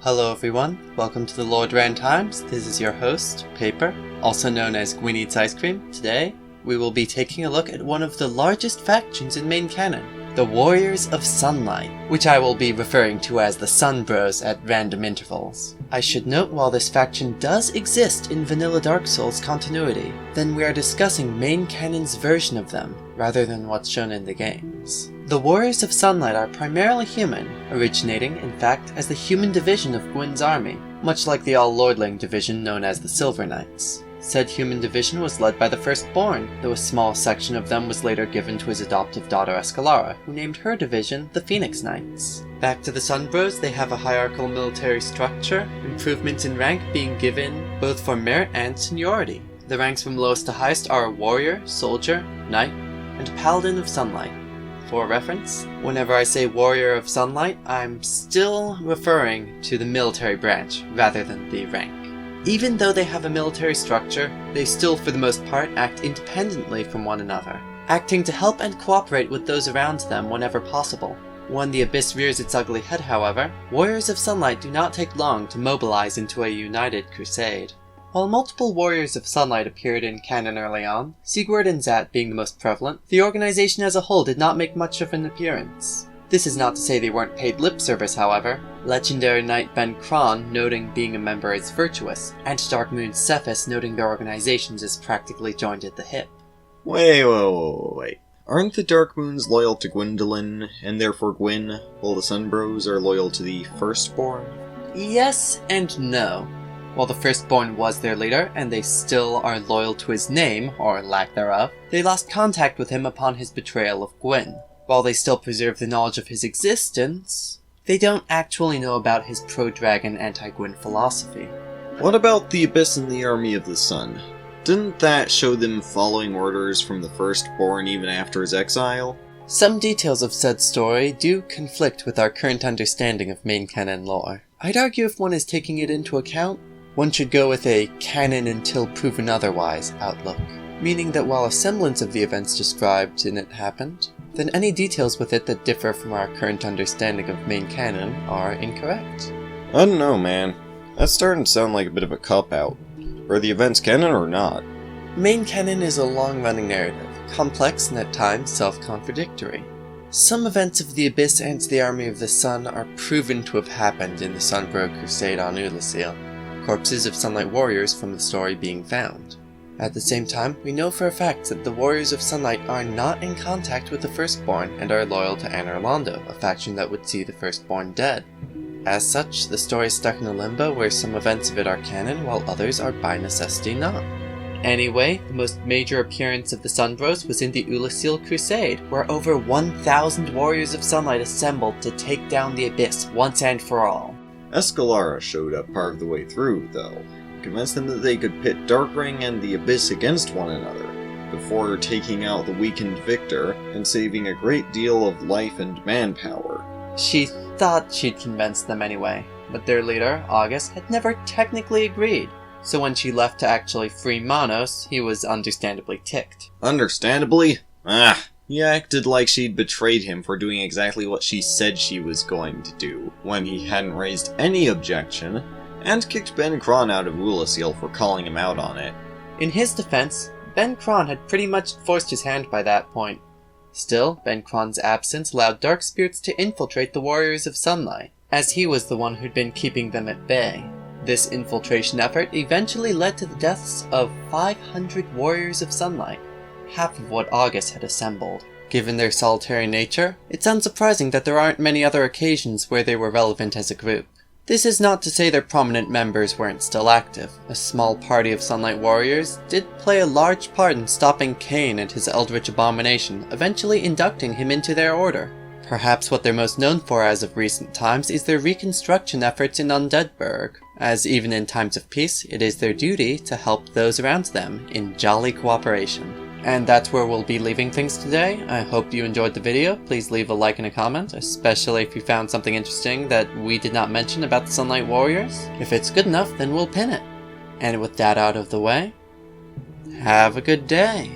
Hello everyone, welcome to the Lord Rand Times. This is your host, Paper, also known as Gwyn Eats Ice Cream. Today, we will be taking a look at one of the largest factions in main canon, the Warriors of Sunlight, which I will be referring to as the Sun Bros at random intervals. I should note while this faction does exist in vanilla Dark Souls continuity, then we are discussing main canon's version of them, rather than what's shown in the games. The Warriors of Sunlight are primarily human, originating, in fact, as the human division of Gwyn's army, much like the all-lordling division known as the Silver Knights. Said human division was led by the Firstborn, though a small section of them was later given to his adoptive daughter Escalara, who named her division the Phoenix Knights. Back to the Sun Bros, they have a hierarchical military structure, improvements in rank being given both for merit and seniority. The ranks from lowest to highest are Warrior, Soldier, Knight, and Paladin of Sunlight. For reference, whenever I say Warrior of Sunlight, I'm still referring to the military branch rather than the rank. Even though they have a military structure, they still for the most part act independently from one another, acting to help and cooperate with those around them whenever possible. When the Abyss rears its ugly head, however, Warriors of Sunlight do not take long to mobilize into a united crusade. While multiple Warriors of Sunlight appeared in canon early on, Sigurd and Zat being the most prevalent, the organization as a whole did not make much of an appearance. This is not to say they weren't paid lip service, however, legendary knight Ben Kron noting being a member as virtuous, and Darkmoon Cephas noting their organizations as practically joined at the hip. Wait. Aren't the Darkmoons loyal to Gwyndolin, and therefore Gwyn, while the Sun Bros are loyal to the Firstborn? Yes and no. While the Firstborn was their leader, and they still are loyal to his name, or lack thereof, they lost contact with him upon his betrayal of Gwyn. While they still preserve the knowledge of his existence, they don't actually know about his pro-dragon anti-Gwyn philosophy. What about the Abyss and the Army of the Sun? Didn't that show them following orders from the Firstborn even after his exile? Some details of said story do conflict with our current understanding of main canon lore. I'd argue if one is taking it into account, one should go with a canon until proven otherwise outlook, meaning that while a semblance of the events described in it happened, then any details with it that differ from our current understanding of main canon are incorrect. I don't know, man. That's starting to sound like a bit of a cop-out. Are the events canon or not? Main canon is a long-running narrative, complex and at times self-contradictory. Some events of the Abyss and the Army of the Sun are proven to have happened in the Sunbro Crusade on Oolacile, corpses of Sunlight warriors from the story being found. At the same time, we know for a fact that the Warriors of Sunlight are not in contact with the Firstborn and are loyal to Anor Londo, a faction that would see the Firstborn dead. As such, the story is stuck in a limbo where some events of it are canon while others are by necessity not. Anyway, the most major appearance of the Sun Bros was in the Oolacile Crusade, where over 1,000 Warriors of Sunlight assembled to take down the Abyss once and for all. Escalara showed up part of the way through, though, convinced them that they could pit Darkring and the Abyss against one another, before taking out the weakened victor and saving a great deal of life and manpower. She thought she'd convinced them anyway, but their leader, August, had never technically agreed, so when she left to actually free Manos, he was understandably ticked. Understandably? He acted like she'd betrayed him for doing exactly what she said she was going to do, when he hadn't raised any objection, and kicked Ben Kron out of Oolacile for calling him out on it. In his defense, Ben Kron had pretty much forced his hand by that point. Still, Ben Kron's absence allowed dark spirits to infiltrate the Warriors of Sunlight, as he was the one who'd been keeping them at bay. This infiltration effort eventually led to the deaths of 500 Warriors of Sunlight, half of what August had assembled. Given their solitary nature, it's unsurprising that there aren't many other occasions where they were relevant as a group. This is not to say their prominent members weren't still active. A small party of Sunlight warriors did play a large part in stopping Cain and his eldritch abomination, eventually inducting him into their order. Perhaps what they're most known for as of recent times is their reconstruction efforts in Undeadburg, as even in times of peace, it is their duty to help those around them in jolly cooperation. And that's where we'll be leaving things today. I hope you enjoyed the video. Please leave a like and a comment, especially if you found something interesting that we did not mention about the Sunlight Warriors. If it's good enough, then we'll pin it. And with that out of the way, have a good day.